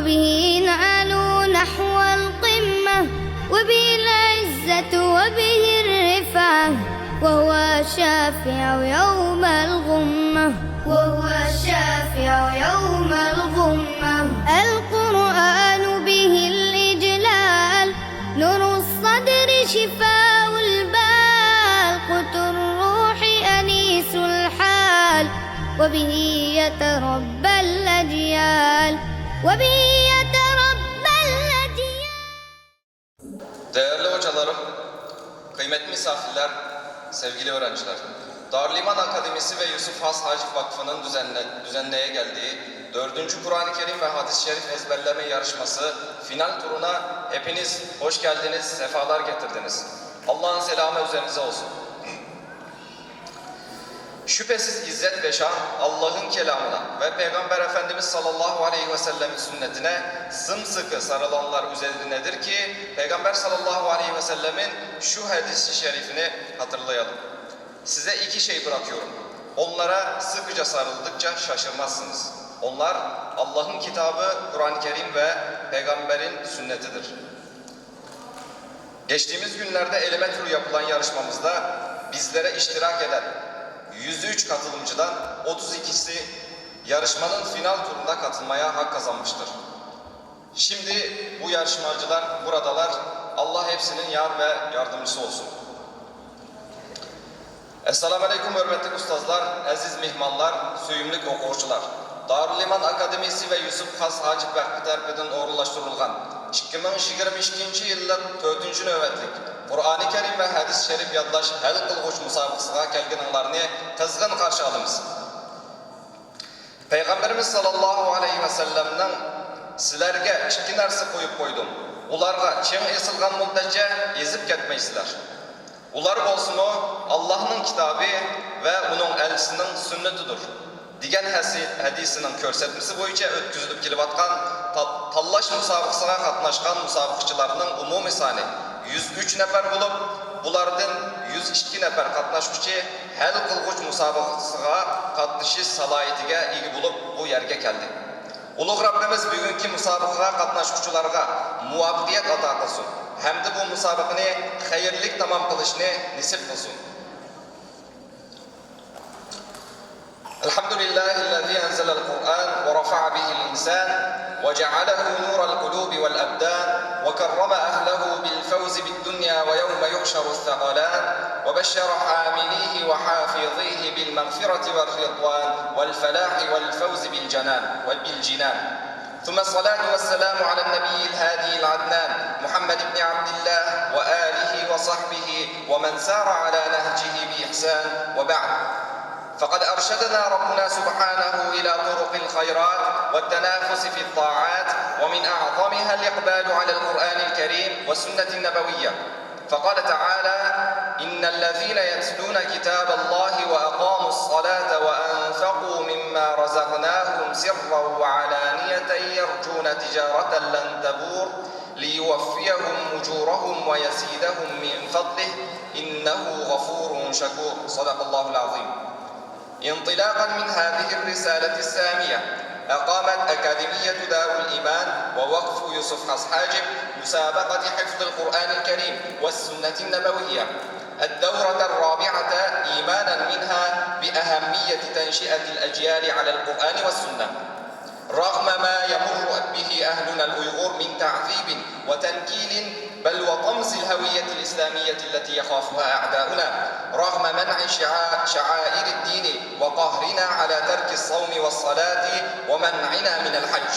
وبه نعلو نحو القمة، وبه العزة وبه الرفعة، وهو الشافع يوم الغمة، وهو الشافع يوم الغمة. القرآن به الإجلال، نور الصدر شفاء البال، قوت الروح أنيس الحال، وبه يتربى الأجيال، وبه يتربى الأجيال. Değerli hocalarım, kıymetli misafirler, sevgili öğrenciler, Darül İman Akademisi ve Yusuf Has Hacip Vakfı'nın düzenleye geldiği 4. Kur'an-ı Kerim ve Hadis-i Şerif ezberleme yarışması final turuna hepiniz hoş geldiniz, sefalar getirdiniz. Allah'ın selamı üzerinize olsun. Şüphesiz izzet ve şan Allah'ın kelamına ve Peygamber Efendimiz sallallahu aleyhi ve sellemin sünnetine sımsıkı sarılanlar üzerinedir ki Peygamber sallallahu aleyhi ve sellemin şu hadis-i şerifini hatırlayalım. Size iki şey bırakıyorum. Onlara sıkıca sarıldıkça şaşırmazsınız. Onlar Allah'ın kitabı, Kur'an-ı Kerim ve Peygamberin sünnetidir. Geçtiğimiz günlerde eleme turu yapılan yarışmamızda bizlere iştirak eden 103 katılımcıdan 32'si yarışmanın final turunda katılmaya hak kazanmıştır. Şimdi bu yarışmacılar buradalar. Allah hepsinin yar ve yardımcısı olsun. Esselamu Aleyküm hürmetli ustazlar, aziz mihmanlar, söyümlük oquvchilar. Darül İman Akademisi ve Yusuf Has Hacip Vakfı tarafından o'rinlashtirilgan 2022 yillik 4. navbatlik Qur'oni Karim ve Hadis-i Şerif yodlash hal qilg'uch musobaqasiga kelganinglarni qizg'in qarshi olamiz. Peygamberimiz sallallahu aleyhi ve sellem'den sizlarga ikki narsa qo'yib qo'ydim. Ularga ching esilgan muddatcha ezib ketmaysizlar. Ular bolsunmu Allah'ın kitabı ve onun elçisinin sünnetidir. Degan hadisinin ko'rsatmasi bo'yicha o'tkazilib kelayotgan tanlash musobaqasiga qatnashgan musobaqachilarning umumiy soni 103 nafar bo'lib, bulardan 102 nafar qatnashuvchi hal qilg'uch musobaqasiga qatnashish salohiyatiga ega bo'lib bu yerga keldi. Ulug' Rabbimiz bugungi musobaqaga qatnashuvchilarga muvaffaqiyat ato qilsin. Hamda bu musobaqani xayrli tamom qilishni nasib qilsin. الحمد لله الذي أنزل القرآن ورفع به الإنسان وجعله نور القلوب والأبدان وكرم أهله بالفوز بالدنيا ويوم يحشر الثقلان وبشر حامليه وحافظيه بالمغفرة والرضوان والفلاح والفوز بالجنان. ثم الصلاة والسلام على النبي الهادي العدنان محمد بن عبد الله وآله وصحبه ومن سار على نهجه بإحسان. وبعد، فقد أرشدنا ربنا سبحانه إلى طرق الخيرات والتنافس في الطاعات، ومن أعظمها الإقبال على القرآن الكريم والسنة النبوية. فقال تعالى: إن الذين يتلون كتاب الله وأقاموا الصلاة وأنفقوا مما رزقناهم سرا وعلانية يرجون تجارة لن تبور ليوفيهم أجورهم ويزيدهم من فضله إنه غفور شكور. صدق الله العظيم. انطلاقا من هذه الرسالة السامية، أقامت أكاديمية دار الإيمان ووقف يوسف حس حاجب مسابقة حفظ القرآن الكريم والسنة النبوية الدورة الرابعة، إيمانا منها بأهمية تنشئة الأجيال على القرآن والسنة، رغم ما يمر به أهلنا الأيغور من تعذيب وتنكيل بل وطمس الهوية الإسلامية التي يخافها أعداؤنا، رغم منع شعائر الدين وقهرنا على ترك الصوم والصلاة ومنعنا من الحج،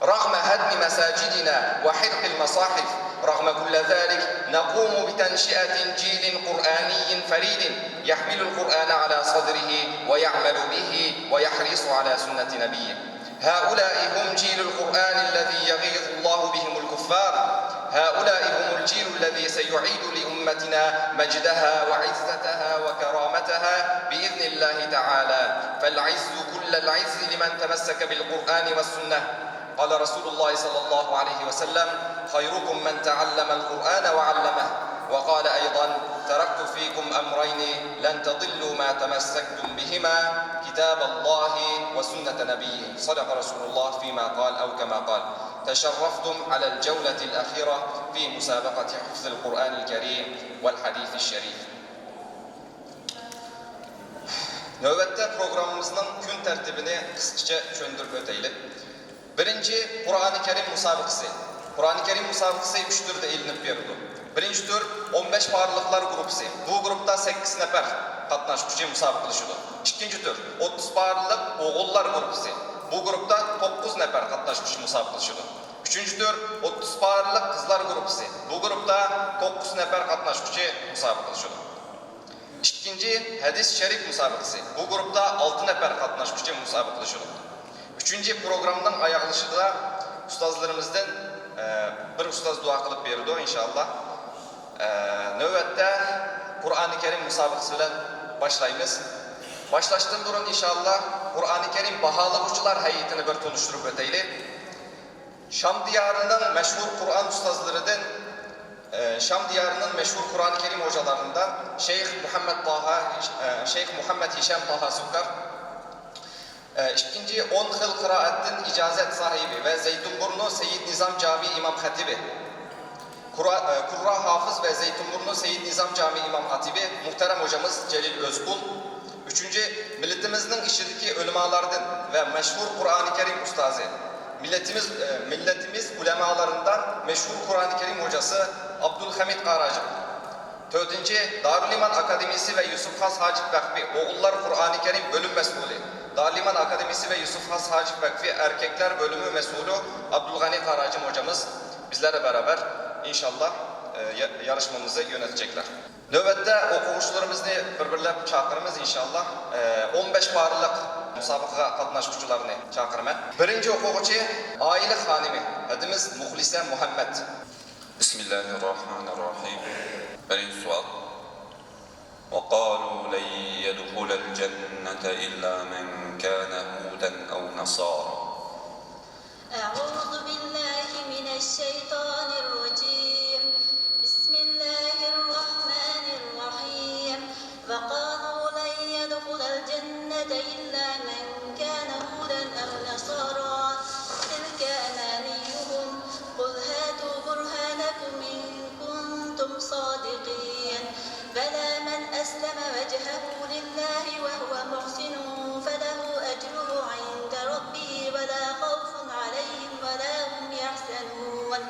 رغم هدم مساجدنا وحرق المصاحف. رغم كل ذلك نقوم بتنشئة جيل قرآني فريد يحمل القرآن على صدره ويعمل به ويحرص على سنة نبيه. هؤلاء هم جيل القرآن الذي يغيظ الله بهم الكفار. هؤلاء هم الجيل الذي سيعيد لأمتنا مجدها وعزتها وكرامتها بإذن الله تعالى. فالعز كل العز لمن تمسك بالقرآن والسنة. قال رسول الله صلى الله عليه وسلم: خيركم من تعلم القرآن وعلمه. وقال أيضا: تركت فيكم أمرين لن تضلوا ما تمسكتم بهما، كتاب الله وسنة نبيه صدق رسول الله فيما قال أو كما قال تشرفتم على الجولة الأخيرة في مسابقة حفظ القرآن الكريم والحديث الشريف. Növbette programımızın gün tertibini kısaca çöndürüp öteyli. Birinci Kur'an-ı Kerim musabıkası. Kur'an-ı Kerim musabıkası 3 türde elinip berdi. Birinci tür 15 barlıklar grupsi. Bu grupta 8 nefer katnaşkıcı musabıklaşıdı. İkinci tür 30 barlık oğullar grupsi. Bu grupta 9 nefer katnaşkıcı musabıklaşıdı. Üçüncü tür 30 barlık kızlar grupsi. Bu grupta 9 nefer katnaşkıcı musabıklaşıdı. İkinci hadis şerif musabıkası. Bu grupta 6 nefer katnaşkıcı musabıklaşıdı. Üçüncü programdan ayaklaşıda ustazlarımızdan bir ustaz dua kılıp berdi inşallah. Növbette Kur'an-ı Kerim musabıkasıyla başlayımız. Başlaştığım durun inşallah Kur'an-ı Kerim bahalıqçılar heyetini bir tanıştırıp öteyli. Şam diyarının meşhur Kur'an ustazlarından Şam diyarının meşhur Kur'an-ı Kerim hocalarından Şeyh Muhammed Hişam Taha Sukkar. İkinci 10 yıl kıraatin icazet sahibi ve Zeytinburnu Seyyid Nizam Camii İmam Hatibi. Kurra Hafız ve Zeytinburnu Seyyid Nizam Camii İmam Hatibi muhterem hocamız Celil Özkul. Üçüncü milletimizin işideki ulemalardan ve meşhur Kur'an-ı Kerim ustazı. Milletimiz ulemalarından meşhur Kur'an-ı Kerim hocası Abdülhamid Qaracı. Dördüncü Darüliman Akademisi ve Yusuf Has Hacip Vakfi Oğullar Kur'an-ı Kerim bölüm mesulü. Darüliman Akademisi ve Yusuf Has Hacip Vakfi Erkekler bölümü mesulü Abdülgani Qaracı hocamız bizlerle beraber inşallah yarışmamızı yönetecekler. Növbette okuvuşlarımızı birbirlep çağırırız inşallah. 15 barlık musabıqa katnaşkıcılarını çağırırım. Birinci okuvuşu aile hanimi adımız Muhlise Muhammed. Bismillahirrahmanirrahim. Birinci sual. وَقَالُوا لَنْ يَدْخُلَ الْجَنَّةَ إِلَّا مَنْ كَانَ هُودًا أَوْ نَصَارًا. أعوذ بالله من الشيطان الرجيم. بسم الله الرحمن الرحيم. وقالوا لن يدخل الجنة إلا من كان هودا أو نصارى تلك أمانيهم قل هاتوا برهانكم إن كنتم صادقين بلى من أسلم وجهه لله وهو محسن فله أجره عند ربه ولا خوف عليهم ولا هم يحزنون.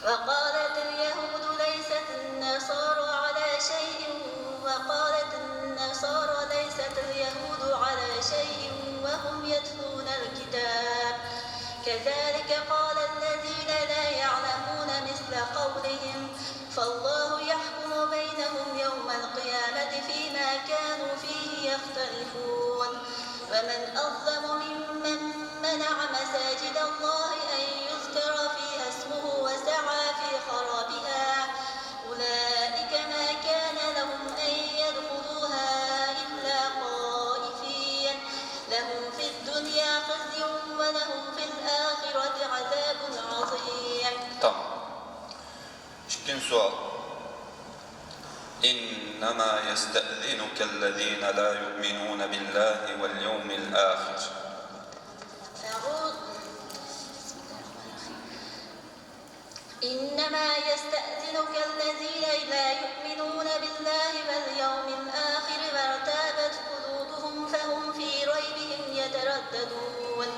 وقالت اليهود ليست النصارى على شيء وقالت النصارى ليست اليهود على شيء وهم يتلون الكتاب كذلك قال الذين لا يعلمون مثل قولهم فالله يحكم بينهم يوم القيامة فيما كانوا فيه يختلفون. ومن أظلم ممن منع مساجد الله أن يذكر فيها اسمه وسعى في خرابها أولئك ما كان لهم أن يدخلوها إلا خائفين لهم في الدنيا خزي ولهم في الآخرة عذاب عظيم. Tamam. İkinci sual. إنما يستأذنك الذين لا يؤمنون بالله واليوم الآخر. إنما يستأذنك الذين لا يؤمنون بالله واليوم الآخر وارتابت قلوبهم فهم في ريبهم يترددون.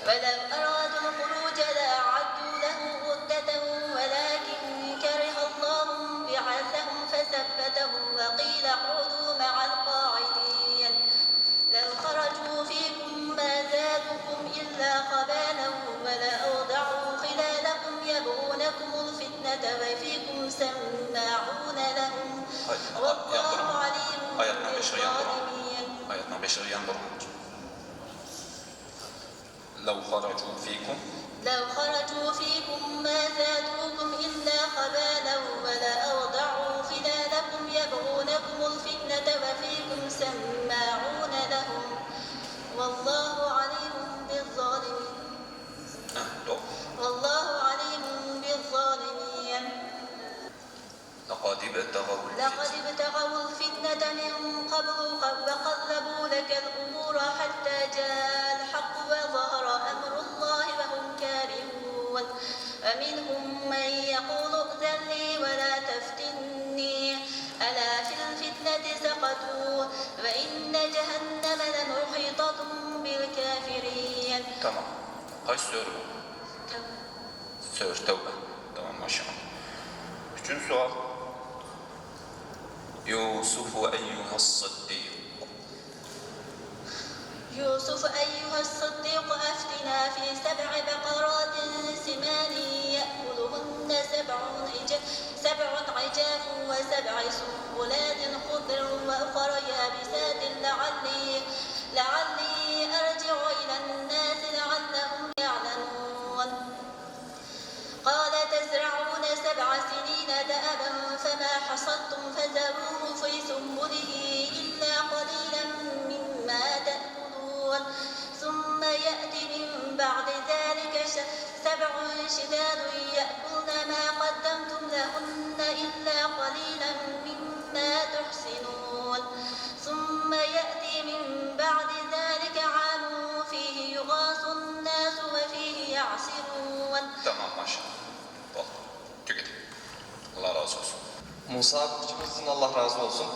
ولو أرادوا الخروج لأعدوا له عدة ولكن كره الله بعثهم فثبتهم وقيل اقعدوا مع القاعدين. لو خرجوا فيكم ما زادوكم إلا خبالا ولأوضعوا خلالكم يبغونكم الفتنة وفيكم سماعون لهم والله عليم بالظالمين. Ayetna 5 yandır. لو خرجوا فيكم ما زادوكم إلا خبالا ولأوضعوا خلالكم يبغونكم الفتنة وفيكم سماعون لهم والله عليم بالظالمين. والله عليم بالظالمين. لقد ابتغوا الفتنة من قبل وقلبوا الزبور حتى جاء الحق وظهر أمر الله وهم كارهون ومنهم من يقول ائذن لي ولا تفتني ألا في الفتنة سقطوا وإن جهنم لمحيطة بالكافرين. Tamam. Kaç sure bu? Sure Tevbe. Tamam maşallah. Üçüncü sual. يوسف أيها الصديق. يوسف أيها الصديق أفتنا في 7 بقرات سمان يأكلهن 7 عجاف و7 سنبلات خضر وأخر يابسات لعلي أرجع إلى الناس لعلهم يعلمون. قال تزرعون 7 سنين دأبا فما حصدتم فذروه في سنبله إلا قليلا مما تأكلون ثم يأتي من بعد ذلك 7 شداد يأكلن ما قدمتم لهن إلا قليلا مما تحسنون ثم يأتي من بعد ذلك عام فيه يغاث الناس وفيه يعصرون. Tamam maşallah. Oldu. Tüketim. Allah razı olsun. Musa Kuşçumuzun Allah razı olsun.